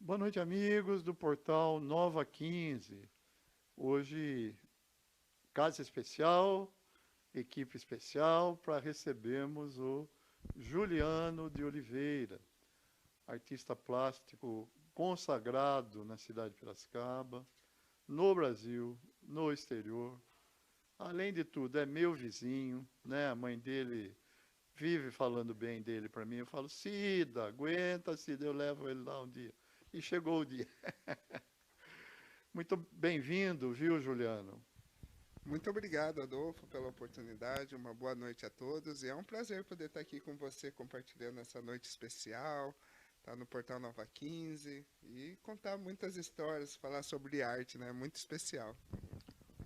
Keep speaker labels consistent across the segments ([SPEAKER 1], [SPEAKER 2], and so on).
[SPEAKER 1] Boa noite, amigos do portal Nova 15. Hoje, casa especial, equipe especial, para recebermos o Juliano de Oliveira, artista plástico consagrado na cidade de Piracicaba, no Brasil, no exterior. Além de tudo, é meu vizinho, né? A mãe dele vive falando bem dele para mim. Eu falo, Cida, aguenta, Cida, eu levo ele lá um dia. E chegou o dia. Muito bem-vindo, viu, Juliano?
[SPEAKER 2] Muito obrigado, Adolfo, pela oportunidade. Uma boa noite a todos. E é um prazer poder estar aqui com você compartilhando essa noite especial, estar no Portal Nova 15 e contar muitas histórias, falar sobre arte, né? Muito especial.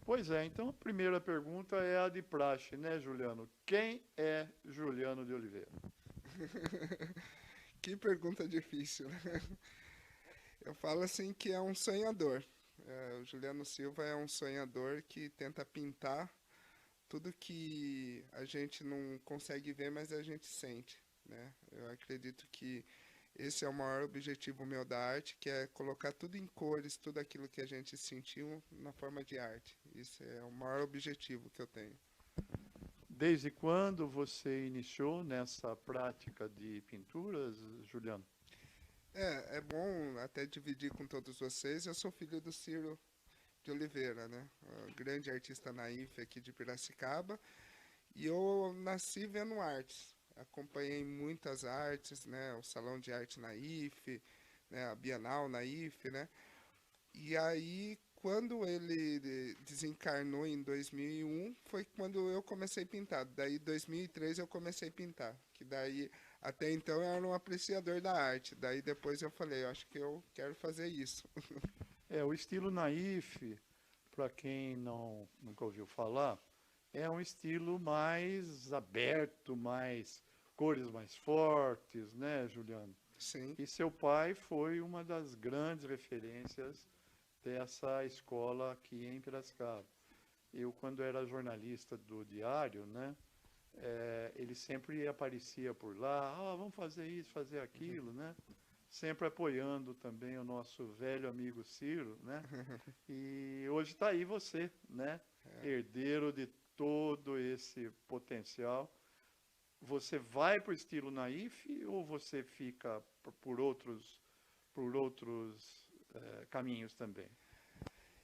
[SPEAKER 1] Pois é, então a primeira pergunta é a de praxe, né, Juliano? Quem é Juliano de Oliveira?
[SPEAKER 2] Que pergunta difícil, né? Eu falo assim que é um sonhador. O Juliano Silva é um sonhador que tenta pintar tudo que a gente não consegue ver, mas a gente sente, né? Eu acredito que esse é o maior objetivo meu da arte, que é colocar tudo em cores, tudo aquilo que a gente sentiu na forma de arte. Isso é o maior objetivo que eu tenho.
[SPEAKER 1] Desde quando você iniciou nessa prática de pinturas, Juliano?
[SPEAKER 2] É bom até dividir com todos vocês. Eu sou filho do Ciro de Oliveira, né? Grande artista naif aqui de Piracicaba. E eu nasci vendo artes. Acompanhei muitas artes, né? O Salão de Arte Naif, né? A Bienal Naif, né? E aí, quando ele desencarnou em 2001, foi quando eu comecei a pintar. Daí, em 2003, eu comecei a pintar. Que daí, até então, eu era um apreciador da arte. Daí, depois eu falei, eu acho que eu quero fazer isso.
[SPEAKER 1] É, o estilo naif, para quem nunca ouviu falar, é um estilo mais aberto, mais cores mais fortes, né, Juliano?
[SPEAKER 2] Sim.
[SPEAKER 1] E seu pai foi uma das grandes referências dessa escola aqui em Piracicaba. Eu, quando era jornalista do Diário, né, ele sempre aparecia por lá, vamos fazer isso, fazer aquilo, né? Sempre apoiando também o nosso velho amigo Ciro, né? E hoje está aí você, né? Herdeiro de todo esse potencial. Você vai para o estilo naif ou você fica por outros caminhos também?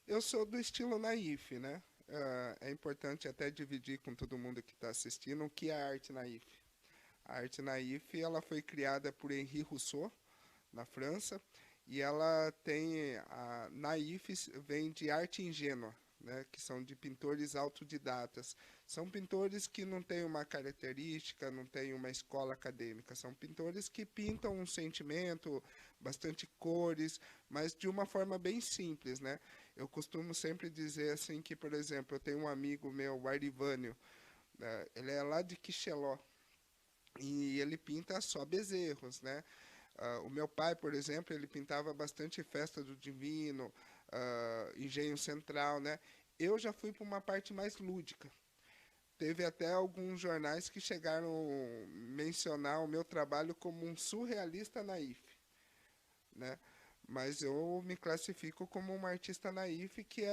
[SPEAKER 2] Eu sou do estilo naif, né? É importante até dividir com todo mundo que está assistindo o que é a arte naif. A arte naif, ela foi criada por Henri Rousseau, na França, e ela tem a naif vem de arte ingênua, né, que são de pintores autodidatas. São pintores que não têm uma característica, não têm uma escola acadêmica, são pintores que pintam um sentimento, bastante cores, mas de uma forma bem simples, né? Eu costumo sempre dizer assim que, por exemplo, eu tenho um amigo meu, o Arivânio, né, ele é lá de Quixeló, e ele pinta só bezerros, né? O meu pai, por exemplo, ele pintava bastante Festa do Divino, Engenho Central, né? Eu já fui para uma parte mais lúdica. Teve até alguns jornais que chegaram a mencionar o meu trabalho como um surrealista naif, né? Mas eu me classifico como uma artista naif que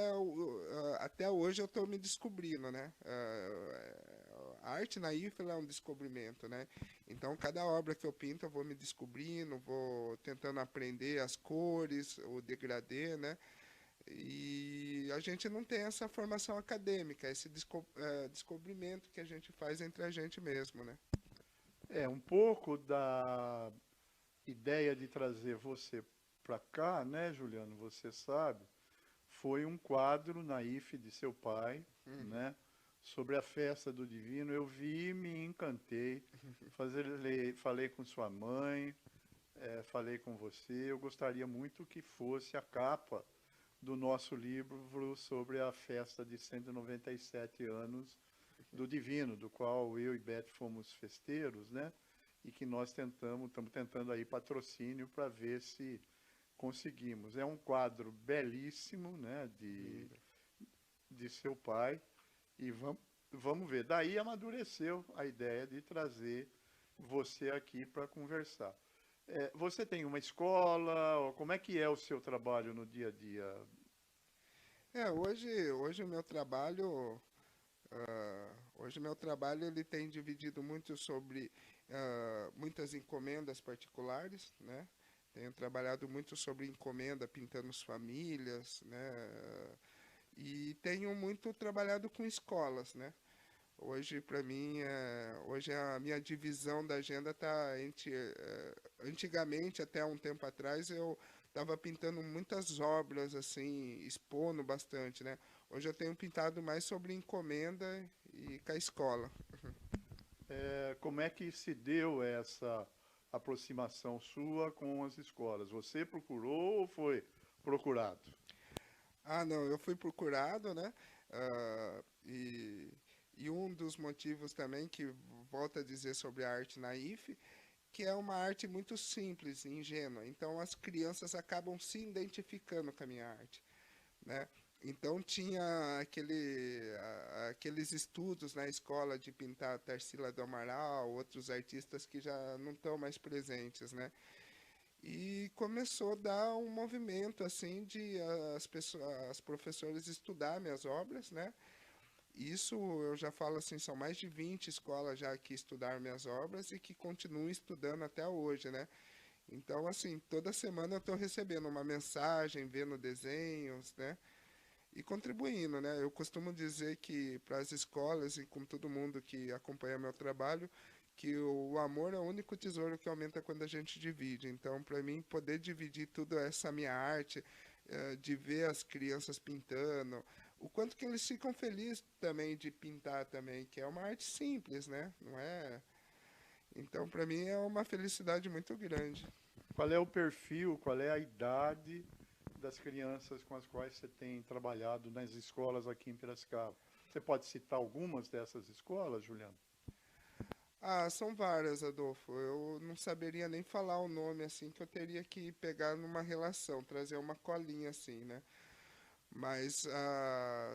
[SPEAKER 2] até hoje eu estou me descobrindo, né? A arte naif ela é um descobrimento, né? Então cada obra que eu pinto eu vou me descobrindo, vou tentando aprender as cores, o degradê, né? E a gente não tem essa formação acadêmica, esse descobrimento que a gente faz entre a gente mesmo, né?
[SPEAKER 1] É, um pouco da ideia de trazer você para cá, né, Juliano? Você sabe, foi um quadro naif de seu pai,
[SPEAKER 2] Uhum.
[SPEAKER 1] né? Sobre a festa do Divino. Eu vi e me encantei. Falei com sua mãe, falei com você. Eu gostaria muito que fosse a capa do nosso livro sobre a festa de 197 anos do Divino, do qual eu e Beth fomos festeiros, né? E que nós estamos tentando aí patrocínio para ver se conseguimos. É um quadro belíssimo, né?
[SPEAKER 2] Lindo.
[SPEAKER 1] De seu pai. E vamos ver. Daí amadureceu a ideia de trazer você aqui para conversar. Você tem uma escola? Ou como é que é o seu trabalho no dia a dia?
[SPEAKER 2] Hoje o meu trabalho, hoje o meu trabalho ele tem dividido muito sobre muitas encomendas particulares, né? Tenho trabalhado muito sobre encomenda, pintando as famílias, né? E tenho muito trabalhado com escolas, né? Hoje, para mim, hoje a minha divisão da agenda está entre. Antigamente, até um tempo atrás, eu estava pintando muitas obras, assim, expondo bastante, né? Hoje eu tenho pintado mais sobre encomenda e com a escola.
[SPEAKER 1] Como é que se deu essa aproximação sua com as escolas? Você procurou ou foi procurado?
[SPEAKER 2] Ah, não, eu fui procurado, né? Ah, e um dos motivos também que volta a dizer sobre a arte naif, que é uma arte muito simples e ingênua. Então as crianças acabam se identificando com a minha arte, né? Então tinha aqueles estudos na escola de pintar Tarsila do Amaral, outros artistas que já não estão mais presentes, né? E começou a dar um movimento assim de as pessoas, as professoras estudar minhas obras, né? Isso eu já falo assim, são mais de 20 escolas já que estudaram minhas obras e que continuam estudando até hoje, né? Então, assim, toda semana eu estou recebendo uma mensagem, vendo desenhos, né? E contribuindo, né? Eu costumo dizer que para as escolas e com todo mundo que acompanha meu trabalho, que o amor é o único tesouro que aumenta quando a gente divide. Então, para mim, poder dividir tudo essa minha arte, de ver as crianças pintando, o quanto que eles ficam felizes também de pintar também, que é uma arte simples, né? Não é? Então, para mim, é uma felicidade muito grande.
[SPEAKER 1] Qual é o perfil, qual é a idade das crianças com as quais você tem trabalhado nas escolas aqui em Piracicaba? Você pode citar algumas dessas escolas, Juliano?
[SPEAKER 2] Ah, são várias, Adolfo. Eu não saberia nem falar o nome assim, que eu teria que pegar numa relação, trazer uma colinha assim, né? Mas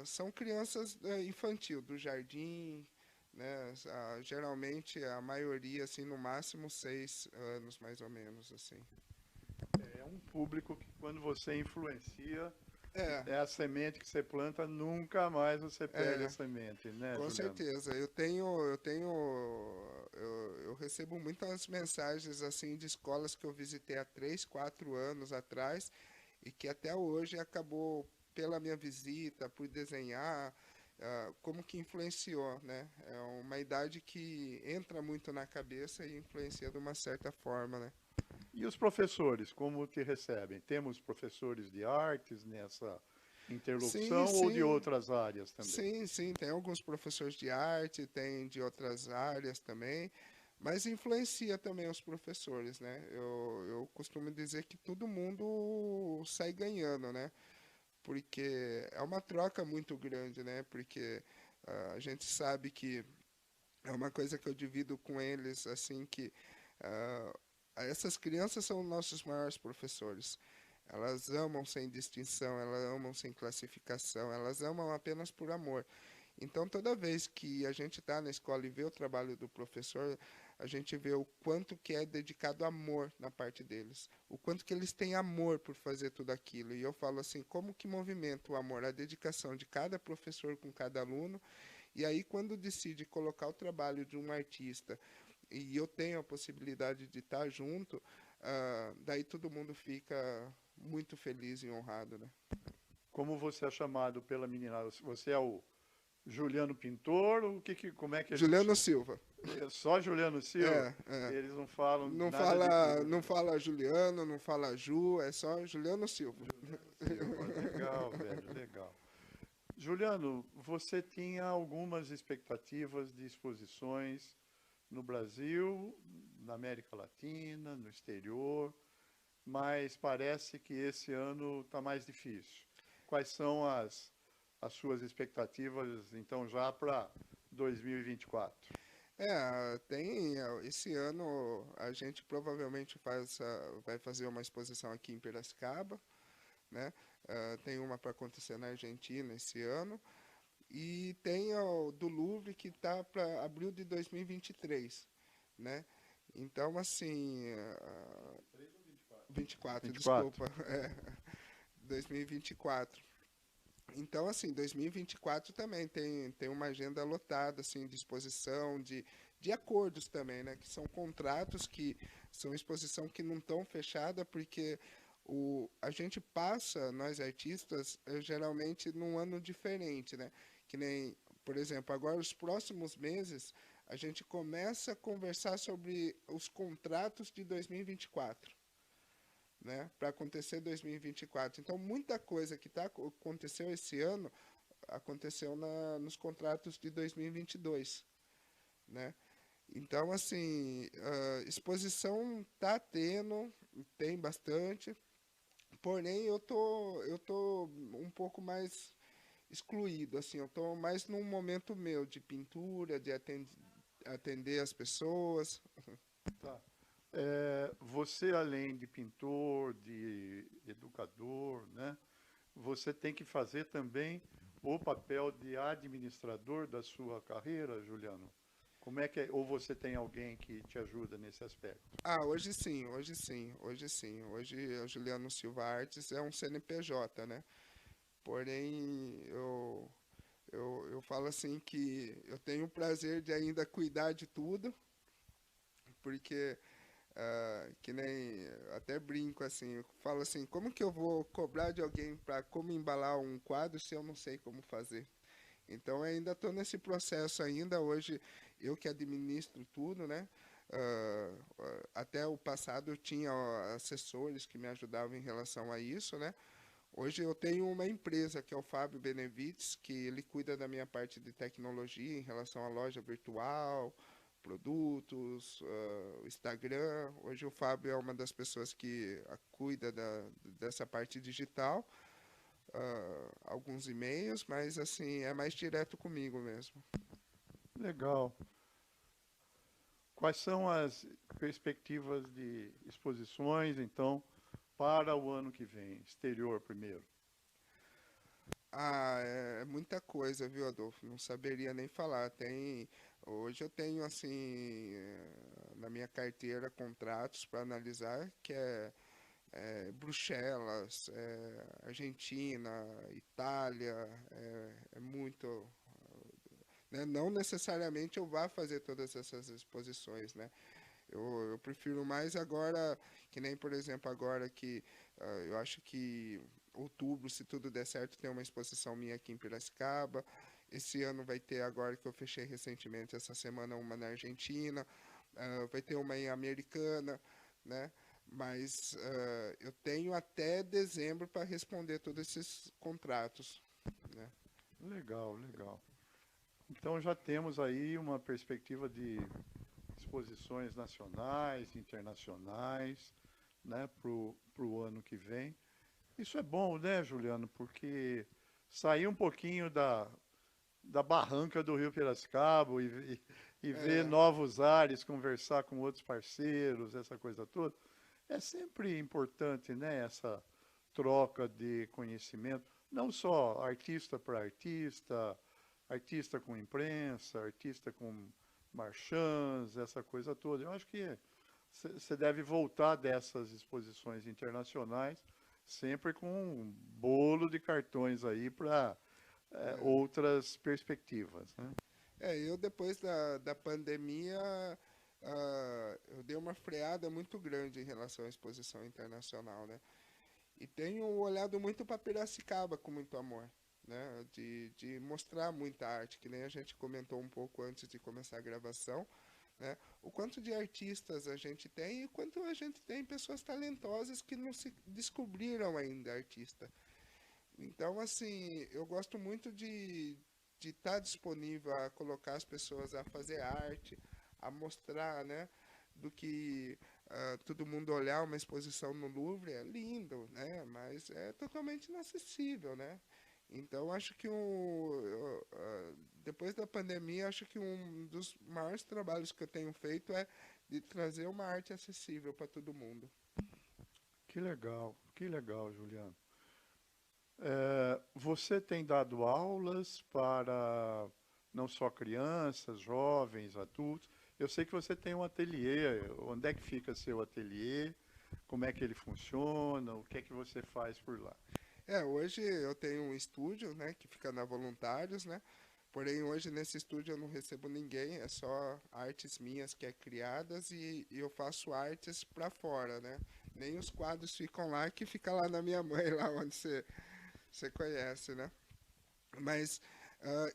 [SPEAKER 2] são crianças infantil, do jardim, né? Geralmente a maioria, assim, no máximo 6 anos, mais ou menos, assim.
[SPEAKER 1] É um público que, quando você influencia,
[SPEAKER 2] É,
[SPEAKER 1] é a semente que você planta, nunca mais você perde a
[SPEAKER 2] é,
[SPEAKER 1] semente, né,
[SPEAKER 2] com
[SPEAKER 1] Juliano?
[SPEAKER 2] certeza. Eu recebo muitas mensagens, assim, de escolas que eu visitei há 3, 4 anos atrás e que até hoje acabou pela minha visita, por desenhar, como que influenciou, né? É uma idade que entra muito na cabeça e influencia de uma certa forma, né?
[SPEAKER 1] E os professores, como te recebem? Temos professores de artes nessa
[SPEAKER 2] Sim,
[SPEAKER 1] interlocução ou de
[SPEAKER 2] sim,
[SPEAKER 1] outras áreas também?
[SPEAKER 2] sim, tem alguns professores de arte, tem de outras áreas também, mas influencia também os professores, né? Eu costumo dizer que todo mundo sai ganhando, né? Porque é uma troca muito grande, né? Porque a gente sabe que é uma coisa que eu divido com eles, assim, que ah, essas crianças são nossos maiores professores. Elas amam sem distinção, elas amam sem classificação, elas amam apenas por amor. Então, toda vez que a gente está na escola e vê o trabalho do professor, a gente vê o quanto que é dedicado amor na parte deles, o quanto que eles têm amor por fazer tudo aquilo. E eu falo assim, como que movimenta o amor, a dedicação de cada professor com cada aluno. E aí, quando decide colocar o trabalho de um artista e eu tenho a possibilidade de estar junto, daí todo mundo fica muito feliz e honrado, né?
[SPEAKER 1] Como você é chamado pela meninada? Você é o Juliano Pintor? Como é que a gente...
[SPEAKER 2] Juliano Silva.
[SPEAKER 1] Só Juliano Silva?
[SPEAKER 2] É.
[SPEAKER 1] Eles não falam
[SPEAKER 2] Não
[SPEAKER 1] nada de
[SPEAKER 2] fala,
[SPEAKER 1] Ju.
[SPEAKER 2] não fala Juliano, não fala Ju, é só Juliano Silva.
[SPEAKER 1] Juliano Silva, legal, velho, legal. Juliano, você tinha algumas expectativas de exposições no Brasil, na América Latina, no exterior, mas parece que esse ano está mais difícil. Quais são as suas expectativas, então, já para 2024?
[SPEAKER 2] Esse ano a gente provavelmente vai fazer uma exposição aqui em Piracicaba, né? Tem uma para acontecer na Argentina esse ano. E tem o do Louvre que está para abril de 2023, né? Então, assim, 24,
[SPEAKER 1] 24.
[SPEAKER 2] desculpa, 2024. Então, assim, 2024 também tem uma agenda lotada, assim, de exposição, de acordos também, né? Que são contratos que são exposição que não estão fechada porque a gente passa, nós artistas, geralmente num ano diferente, né? Que nem, por exemplo, agora os próximos meses a gente começa a conversar sobre os contratos de 2024, né, para acontecer 2024. Então, muita coisa que aconteceu esse ano aconteceu nos contratos de 2022, né? Então, assim, a exposição tá tendo, tem bastante, porém eu tô um pouco mais excluído, assim, eu tô mais num momento meu de pintura, de atender as pessoas.
[SPEAKER 1] Tá. Você, além de pintor, de educador, né, você tem que fazer também o papel de administrador da sua carreira, Juliano? Como é que é? Ou você tem alguém que te ajuda nesse aspecto?
[SPEAKER 2] Ah, hoje sim, hoje sim, hoje sim. Hoje o Juliano Silva Artes é um CNPJ, né? Porém, eu falo assim que eu tenho o prazer de ainda cuidar de tudo, porque que nem até brinco assim, eu falo assim, como que eu vou cobrar de alguém para como embalar um quadro se eu não sei como fazer? Então eu ainda estou nesse processo ainda. Hoje eu que administro tudo, né? Até o passado eu tinha assessores que me ajudavam em relação a isso, né? Hoje eu tenho uma empresa que é o Fábio Benevides, que ele cuida da minha parte de tecnologia em relação à loja virtual, produtos, Instagram. Hoje o Fábio é uma das pessoas que cuida dessa parte digital, alguns e-mails, mas assim, é mais direto comigo mesmo.
[SPEAKER 1] Legal. Quais são as perspectivas de exposições, então, para o ano que vem? Exterior primeiro.
[SPEAKER 2] Ah, é muita coisa, viu, Adolfo? Não saberia nem falar. Hoje eu tenho assim na minha carteira contratos para analisar que Bruxelas, Argentina, Itália, é muito, né? Não necessariamente eu vá fazer todas essas exposições, né? Eu prefiro mais agora, que nem, por exemplo, agora que eu acho que outubro, se tudo der certo, tem uma exposição minha aqui em Piracicaba. Esse ano vai ter, agora que eu fechei recentemente, essa semana, uma na Argentina. Vai ter uma em Americana, né? Mas eu tenho até dezembro para responder todos esses contratos, né?
[SPEAKER 1] Legal, legal. Então já temos aí uma perspectiva de exposições nacionais, internacionais, né, para o ano que vem. Isso é bom, né, Juliano? Porque sair um pouquinho da barranca do Rio Piracicaba e ver
[SPEAKER 2] É,
[SPEAKER 1] novos ares, conversar com outros parceiros, essa coisa toda, é sempre importante, né, essa troca de conhecimento, não só artista para artista, artista com imprensa, artista com marchands, essa coisa toda. Eu acho que você deve voltar dessas exposições internacionais sempre com um bolo de cartões aí para
[SPEAKER 2] é.
[SPEAKER 1] outras perspectivas, né?
[SPEAKER 2] Eu depois da pandemia, eu dei uma freada muito grande em relação à exposição internacional, né? E tenho olhado muito para Piracicaba com muito amor, né? De mostrar muita arte, que nem a gente comentou um pouco antes de começar a gravação, né? O quanto de artistas a gente tem e o quanto a gente tem pessoas talentosas que não se descobriram ainda artista. Então, assim, eu gosto muito de estar disponível a colocar as pessoas a fazer arte, a mostrar, né, do que todo mundo olhar uma exposição no Louvre é lindo, né, mas é totalmente inacessível, né. Então, acho que depois da pandemia, acho que um dos maiores trabalhos que eu tenho feito é de trazer uma arte acessível para todo mundo.
[SPEAKER 1] Que legal, Juliano. Você tem dado aulas para não só crianças, jovens, adultos? Eu sei que você tem um ateliê. Onde é que fica seu ateliê? Como é que ele funciona? O que é que você faz por lá?
[SPEAKER 2] Hoje eu tenho um estúdio, né, que fica na Voluntários, né? Porém, hoje nesse estúdio eu não recebo ninguém, é só artes minhas que é criadas e eu faço artes para fora, né? Nem os quadros ficam lá, que fica lá na minha mãe, lá onde você conhece, né? Mas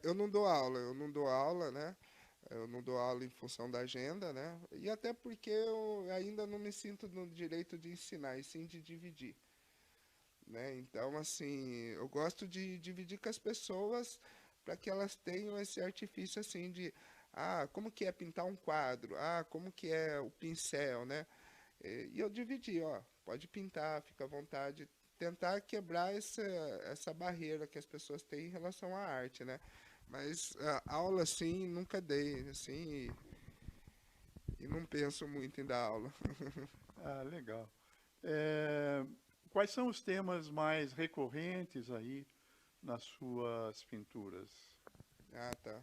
[SPEAKER 2] eu não dou aula, né? Eu não dou aula em função da agenda, né? E até porque eu ainda não me sinto no direito de ensinar, e sim de dividir, né? Então, assim, eu gosto de dividir com as pessoas para que elas tenham esse artifício assim de, como que é pintar um quadro? Como que é o pincel, né? E eu dividi, ó, pode pintar, fica à vontade, tentar quebrar essa barreira que as pessoas têm em relação à arte, né? Mas aula, assim, nunca dei, assim, e não penso muito em dar aula.
[SPEAKER 1] Ah, legal. É, quais são os temas mais recorrentes aí nas suas pinturas?
[SPEAKER 2] Ah, tá.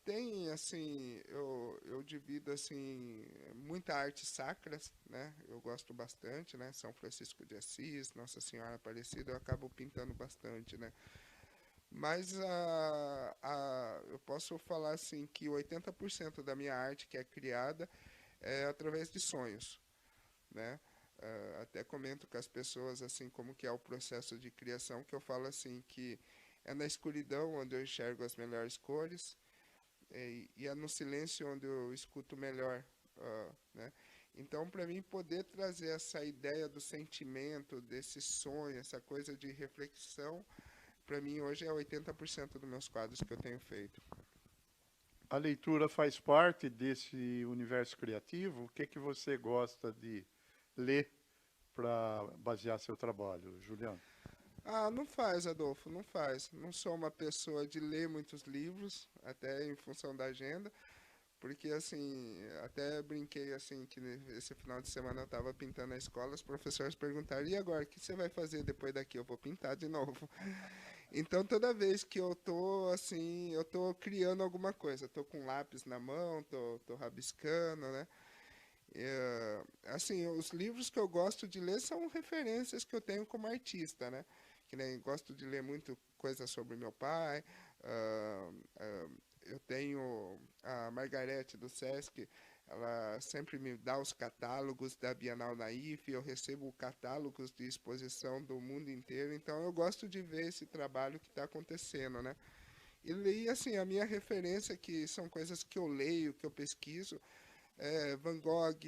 [SPEAKER 2] Tem, assim, eu divido, assim, muita arte sacra, né? Eu gosto bastante, né? São Francisco de Assis, Nossa Senhora Aparecida, eu acabo pintando bastante, né? Mas eu posso falar, assim, que 80% da minha arte que é criada é através de sonhos, né? Até comento com as pessoas, assim, como que é o processo de criação, que eu falo, assim, que é na escuridão onde eu enxergo as melhores cores, e é no silêncio onde eu escuto melhor, né? Então, para mim poder trazer essa ideia do sentimento, desse sonho, essa coisa de reflexão, para mim hoje é 80% dos meus quadros que eu tenho feito.
[SPEAKER 1] A leitura faz parte desse universo criativo? O que é que você gosta de ler para basear seu trabalho, Juliano?
[SPEAKER 2] Não faz, Adolfo, não faz. Não sou uma pessoa de ler muitos livros, até em função da agenda, porque assim, até brinquei assim que esse final de semana eu estava pintando na escola, os professores perguntaram: "E agora, o que você vai fazer depois daqui?" Eu vou pintar de novo. Então toda vez que eu tô assim, eu tô criando alguma coisa, tô com lápis na mão, tô rabiscando, né? Assim, os livros que eu gosto de ler são referências que eu tenho como artista, né? Que nem gosto de ler muito coisa sobre meu pai. ah, ah, eu tenho a Margarete do Sesc, ela sempre me dá os catálogos da Bienal Naif, eu recebo catálogos de exposição do mundo inteiro, então eu gosto de ver esse trabalho que está acontecendo, né? E assim, a minha referência, que são coisas que eu leio, que eu pesquiso, Van Gogh,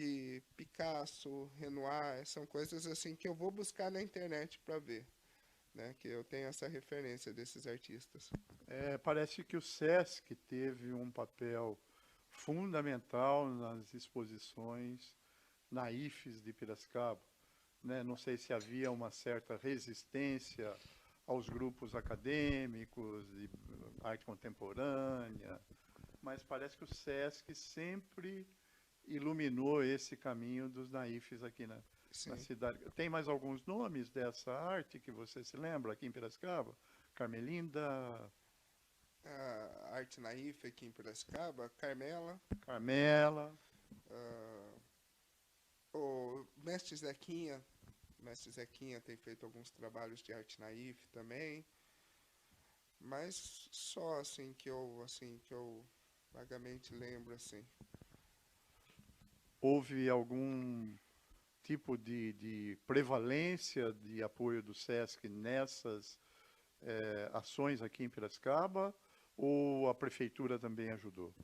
[SPEAKER 2] Picasso, Renoir, são coisas assim que eu vou buscar na internet para ver, né? Que eu tenho essa referência desses artistas.
[SPEAKER 1] Parece que o SESC teve um papel fundamental nas exposições naifes de Piracicaba, né? Não sei se havia uma certa resistência aos grupos acadêmicos de arte contemporânea, mas parece que o SESC sempre iluminou esse caminho dos naifes aqui na
[SPEAKER 2] Sim.
[SPEAKER 1] cidade. Tem mais alguns nomes dessa arte que você se lembra aqui em Piracicaba? Carmelinda,
[SPEAKER 2] A Arte Naif aqui em Piracicaba, Carmela,
[SPEAKER 1] Carmela.
[SPEAKER 2] ah, o Mestre Zequinha tem feito alguns trabalhos de arte naif também, mas só assim que eu vagamente lembro assim.
[SPEAKER 1] Houve algum tipo de prevalência de apoio do SESC nessas ações aqui em Piracicaba? Ou a prefeitura também ajudou?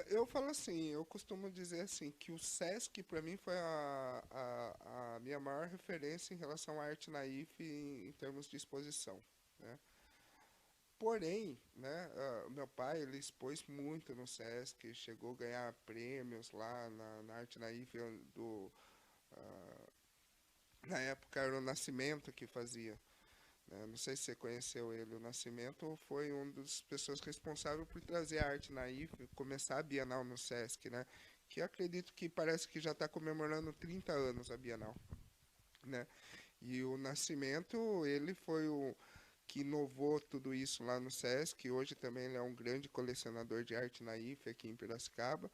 [SPEAKER 2] Eu falo assim, eu costumo dizer assim, que o Sesc para mim foi a minha maior referência em relação à arte naif em termos de exposição, né? Porém, né, o meu pai ele expôs muito no Sesc, chegou a ganhar prêmios lá na arte naif ah, na época era o Nascimento que fazia, né? Não sei se você conheceu ele. O Nascimento foi uma das pessoas responsáveis por trazer a arte naif, começar a Bienal no Sesc, né? Que acredito que parece que já está comemorando 30 anos a Bienal, né? E o Nascimento, ele foi o que inovou tudo isso lá no Sesc. Hoje também ele é um grande colecionador de arte naif aqui em Piracicaba.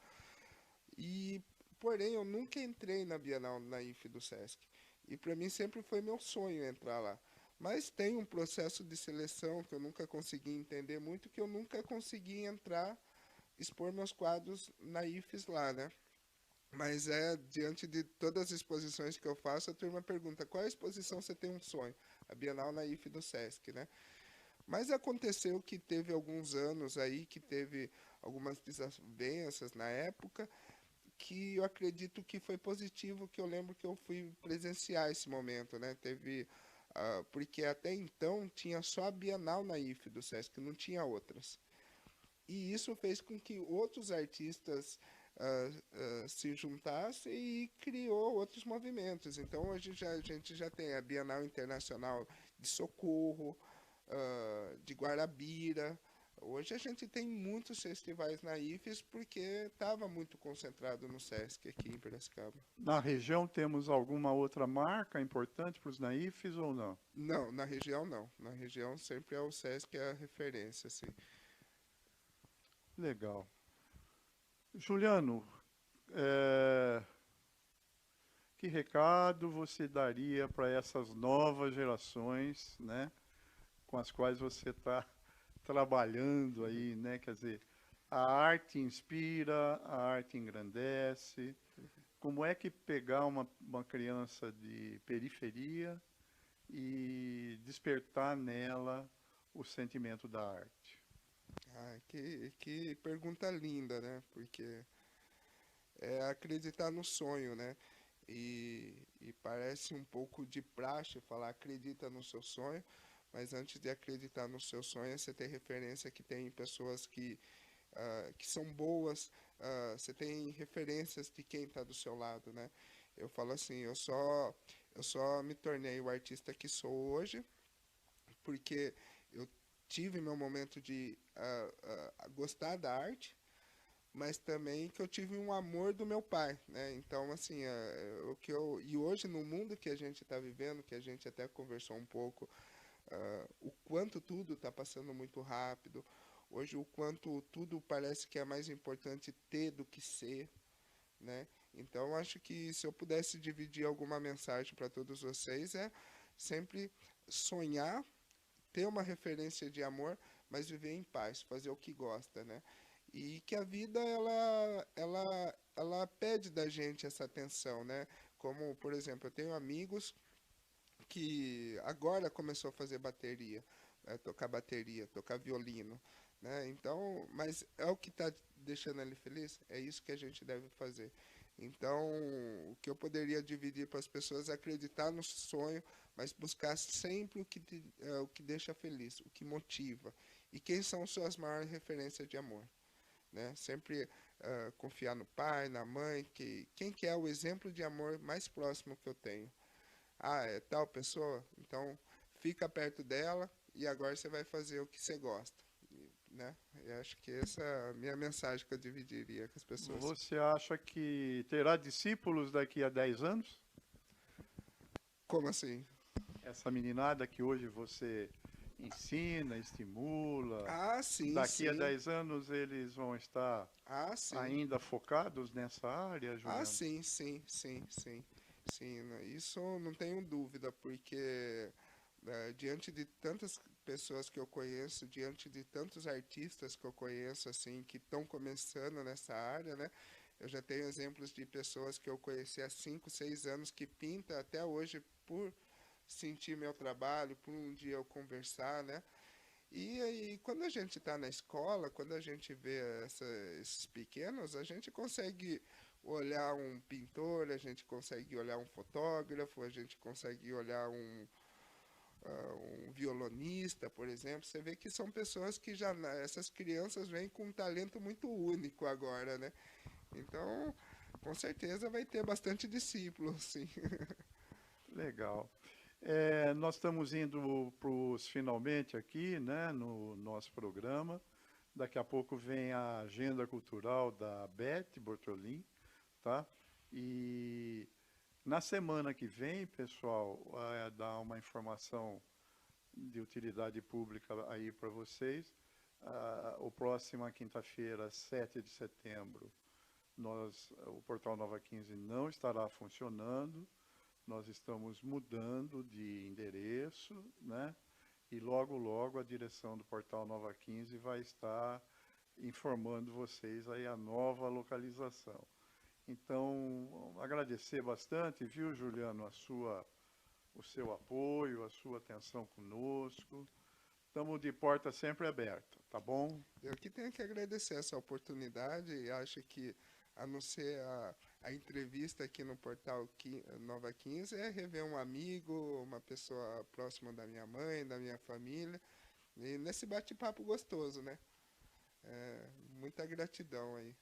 [SPEAKER 2] E, porém, eu nunca entrei na Bienal Naif do Sesc. E para mim sempre foi meu sonho entrar lá. Mas tem um processo de seleção que eu nunca consegui entender muito, que eu nunca consegui entrar, expor meus quadros naifs lá, né? Mas diante de todas as exposições que eu faço, a turma pergunta, qual exposição você tem um sonho? A Bienal Naif do Sesc, né? Mas aconteceu que teve alguns anos aí, que teve algumas desavenças na época, que eu acredito que foi positivo, que eu lembro que eu fui presenciar esse momento, né? Teve, porque até então tinha só a Bienal Naif do Sesc, não tinha outras. E isso fez com que outros artistas se juntassem e criou outros movimentos. Então hoje a gente já tem a Bienal Internacional de Socorro, de Guarabira. Hoje a gente tem muitos festivais naifes porque estava muito concentrado no Sesc aqui em Piracicaba.
[SPEAKER 1] Na região temos alguma outra marca importante para os naifes ou não?
[SPEAKER 2] Não, na região não. Na região sempre é o Sesc a referência, assim.
[SPEAKER 1] Legal. Juliano, é, que recado você daria para essas novas gerações, né, com as quais você está trabalhando aí, né? Quer dizer, a arte inspira, a arte engrandece. Como é que pegar uma criança de periferia e despertar nela o sentimento da arte?
[SPEAKER 2] Que pergunta linda, né? Porque é acreditar no sonho, né? E parece um pouco de praxe falar acredita no seu sonho, mas antes de acreditar no seu sonho, você tem referência que tem pessoas que são boas, você tem referências de quem está do seu lado, né? Eu falo assim, eu só me tornei o artista que sou hoje porque eu tive meu momento de gostar da arte, mas também que eu tive um amor do meu pai, né? Então, assim, o que eu e hoje no mundo que a gente está vivendo, que a gente até conversou um pouco, o quanto tudo está passando muito rápido, hoje o quanto tudo parece que é mais importante ter do que ser, né? Então, acho que se eu pudesse dividir alguma mensagem para todos vocês é sempre sonhar, ter uma referência de amor, mas viver em paz, fazer o que gosta, né? E que a vida ela pede da gente essa atenção, né? Como, por exemplo, eu tenho amigos que agora começou a fazer bateria, né? Tocar bateria, tocar violino, né? Então, mas é o que está deixando ele feliz? É isso que a gente deve fazer. Então, o que eu poderia dividir para as pessoas é acreditar no sonho, mas buscar sempre o que deixa feliz, o que motiva. E quem são suas maiores referências de amor, né? Sempre confiar no pai, na mãe, quem que é o exemplo de amor mais próximo que eu tenho. Ah, é tal pessoa? Então, fica perto dela e agora você vai fazer o que você gosta, né? Eu acho que essa é a minha mensagem que eu dividiria com as pessoas.
[SPEAKER 1] Você acha que terá discípulos daqui a 10 anos?
[SPEAKER 2] Como assim?
[SPEAKER 1] Essa meninada que hoje você ensina, estimula,
[SPEAKER 2] Ah, sim,
[SPEAKER 1] daqui a
[SPEAKER 2] sim.
[SPEAKER 1] 10 anos eles vão estar
[SPEAKER 2] Ah, sim.
[SPEAKER 1] ainda focados nessa área,
[SPEAKER 2] Ah,
[SPEAKER 1] Juliano?
[SPEAKER 2] sim, sim, sim, sim. Sim, né, isso não tenho dúvida, porque diante de tantas pessoas que eu conheço, diante de tantos artistas que eu conheço, assim, que estão começando nessa área, né? Eu já tenho exemplos de pessoas que eu conheci há 5, 6 anos que pinta até hoje por sentir meu trabalho, por um dia eu conversar, né? E aí, quando a gente está na escola, quando a gente vê esses pequenos, a gente consegue olhar um pintor, a gente consegue olhar um fotógrafo, a gente consegue olhar um violonista, por exemplo. Você vê que são pessoas que já, essas crianças vêm com um talento muito único agora, né? Então, com certeza vai ter bastante discípulo, sim.
[SPEAKER 1] Legal. Nós estamos indo para os finalmente aqui, né, no nosso programa. Daqui a pouco vem a agenda cultural da Beth Bortolin, tá? E na semana que vem, pessoal, dar uma informação de utilidade pública aí para vocês. O próxima quinta-feira, 7 de setembro, o Portal Nova 15 não estará funcionando. Nós estamos mudando de endereço, né? E logo, logo a direção do Portal Nova 15 vai estar informando vocês aí a nova localização. Então, agradecer bastante, viu, Juliano, o seu apoio, a sua atenção conosco. Estamos de porta sempre aberta, tá bom?
[SPEAKER 2] Eu que tenho que agradecer essa oportunidade e acho que, a não ser a entrevista aqui no portal Nova 15, é rever um amigo, uma pessoa próxima da minha mãe, da minha família, e nesse bate-papo gostoso, né? Muita gratidão aí.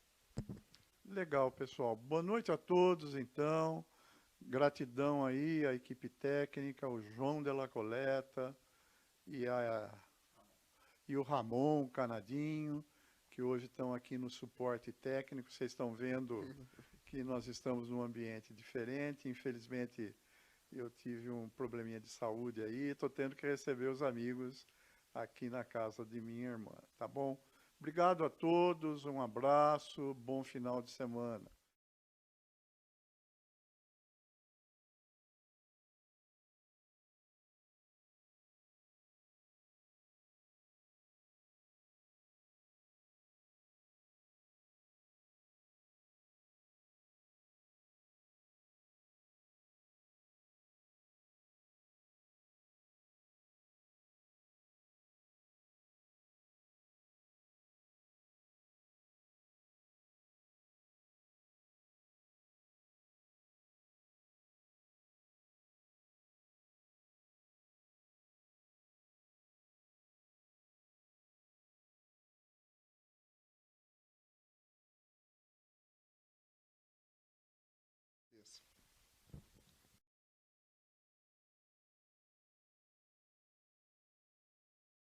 [SPEAKER 1] Legal, pessoal. Boa noite a todos, então. Gratidão aí à equipe técnica, o João de la Coleta e o Ramon Canadinho, que hoje estão aqui no suporte técnico. Vocês estão vendo que nós estamos num ambiente diferente. Infelizmente, eu tive um probleminha de saúde aí. Estou tendo que receber os amigos aqui na casa de minha irmã, tá bom? Obrigado a todos, um abraço, bom final de semana.